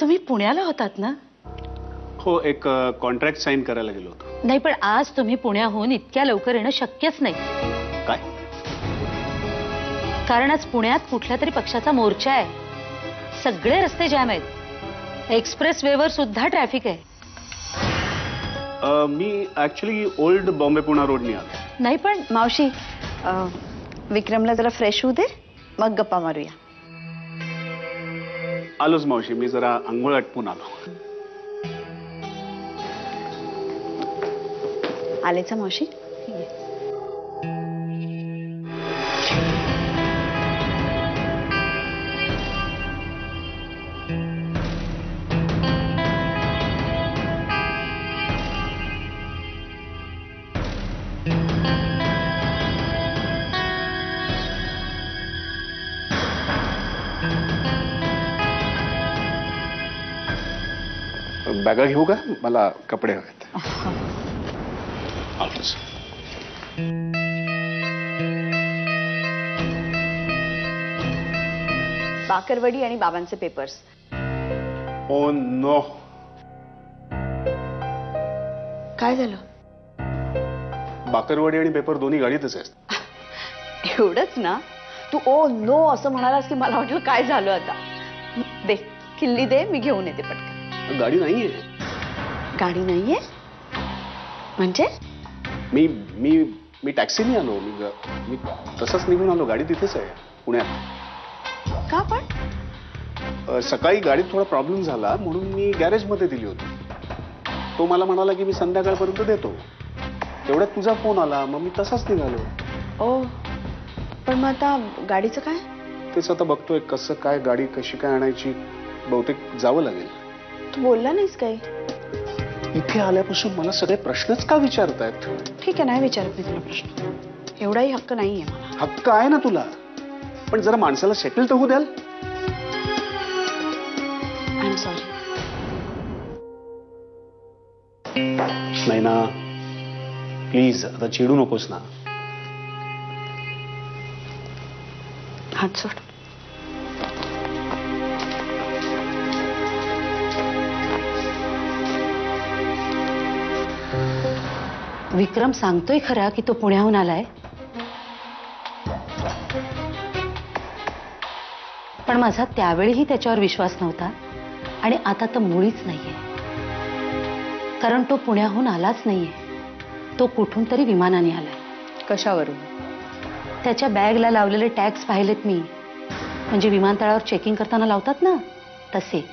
तुम्ही पुण्याला होतात ना? हो, एक कॉन्ट्रॅक्ट साइन करायला गेलो होतो. नाही, पण आज तुम्ही पुण्याहून इतक्या लवकर येणं शक्यच नाही. काय? कारण आज पुण्यात कुठल्या तरी पक्षाचा मोर्चा आहे. सगळे रस्ते जॅम आहेत. एक्सप्रेस वेवर सुद्धा ट्रॅफिक आहे. मी ऍक्च्युली ओल्ड बॉम्बे पुणा रोडनी आलो. नाही पण मावशी, विक्रमला जरा फ्रेश होऊ दे, मग गप्पा मारूया. आलोच मावशी, मी जरा अंघोळ आटपून आलो. आलेचा मावशी? बॅगा घेऊ का? मला कपडे हवेत. आलोच. बाकरवडी आणि बाबांचे पेपर्स. Oh no. काय झालं? बाकरवडी आणि पेपर दोन्ही गाडीतच आहेत. एवढंच ना? तू ओ नो असं म्हणालास की मला वाटलं काय झालं आता. दे, किल्ली दे, मी घेऊन येते पटकन. गाडी नाहीये. गाडी नाहीये म्हणजे? मी मी मी टॅक्सीने आलो. मी तसंच निघून आलो. गाडी तिथेच आहे पुण्यात. का पण? सकाळी गाडीत थोडा प्रॉब्लेम झाला म्हणून मी गॅरेजमध्ये दिली होती. तो मला म्हणाला की मी संध्याकाळपर्यंत देतो. तेवढ्यात तुझा फोन आला, मग मी तसाच निघालो. ओ, पण मग आता गाडीचं काय? तेच आता बघतोय कसं काय, गाडी कशी काय आणायची. बहुतेक जावं लागेल. तू बोलला नाहीस काही? इथे आल्यापासून मला सगळे प्रश्नच का विचारतायत? ठीक आहे, नाही विचारत मी तुला प्रश्न. एवढाही हक्क नाहीये मला. हक्क आहे ना तुला, पण जरा माणसाला सेटल तर होऊ द्याल. I am sorry. नाही ना, प्लीज आता चिडू नकोस ना. हात सोड. विक्रम सांगतोय खरा की तो पुण्याहून आलाय, पण माझा त्यावेळीही त्याच्यावर विश्वास नव्हता आणि आता तर मुळीच नाहीये. कारण तो पुण्याहून आलाच नाहीये. तो कुठून तरी विमानाने आलाय. कशावरून? त्याच्या बॅगला लावलेले टॅग्स पाहिलेत मी. म्हणजे विमानतळावर चेकिंग करताना लावतात ना, तसे.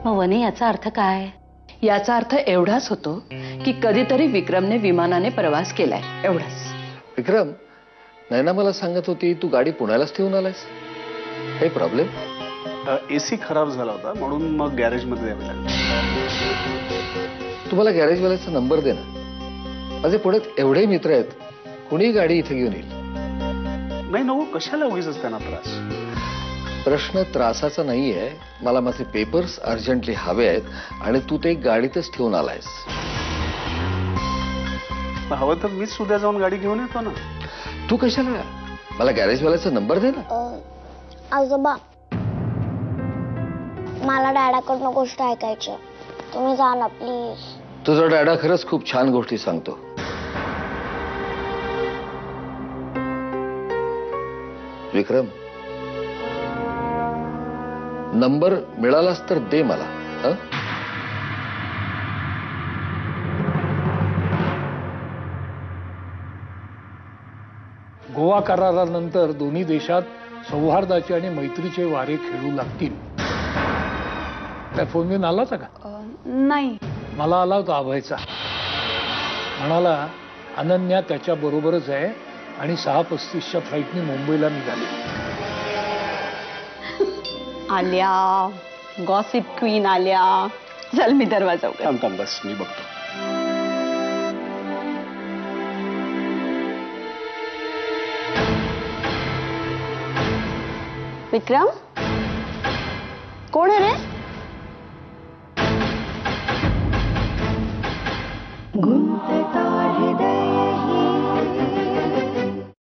मग वने, याचा अर्थ काय? याचा अर्थ एवढाच होतो की कधीतरी विक्रमने विमानाने प्रवास केलाय, एवढाच. विक्रम, नैना मला सांगत होती तू गाडी पुण्यालाच ठेवून आलायस. काही प्रॉब्लेम? एसी खराब झाला होता म्हणून मग गॅरेजमध्ये द्यावे लागले. तुम्हाला गॅरेजवाल्याचा नंबर दे ना. माझे पुण्यात एवढे मित्र आहेत, कुणी गाडी इथे घेऊन येईल. नाही नको, कशाला उगीच त्यांना त्रास. प्रश्न त्रासाचा नाहीये. मला माझे पेपर्स अर्जंटली हवे आहेत आणि तू ते गाडीतच ठेवून आलायस. हवं तर मीच सुद्धा जाऊन गाडी घेऊन येतो ना. तू कशाला? मला गॅरेजवाल्याचा नंबर दे ना. आजोबा, मला डॅडाकडनं गोष्ट ऐकायची. तुम्ही जा ना प्लीज. तुझा डॅडा खरंच खूप छान गोष्टी सांगतो. विक्रम, नंबर मिळालास तर दे मला. हं? गोवा करारानंतर दोन्ही देशात सौहार्दाचे आणि मैत्रीचे वारे खेळू लागतील. काय फोन घेऊन आला होता का? नाही. मला आला होता अभयचा. म्हणाला अनन्या त्याच्या बरोबरच आहे आणि 6:35च्या फ्लाईटने मुंबईला निघाली. आल्या, गॉसिप क्वीन आल्या. चल मी दरवाजा उघड. थांब थांब, बस मी बघतो. विक्रम, कोण आहे रे?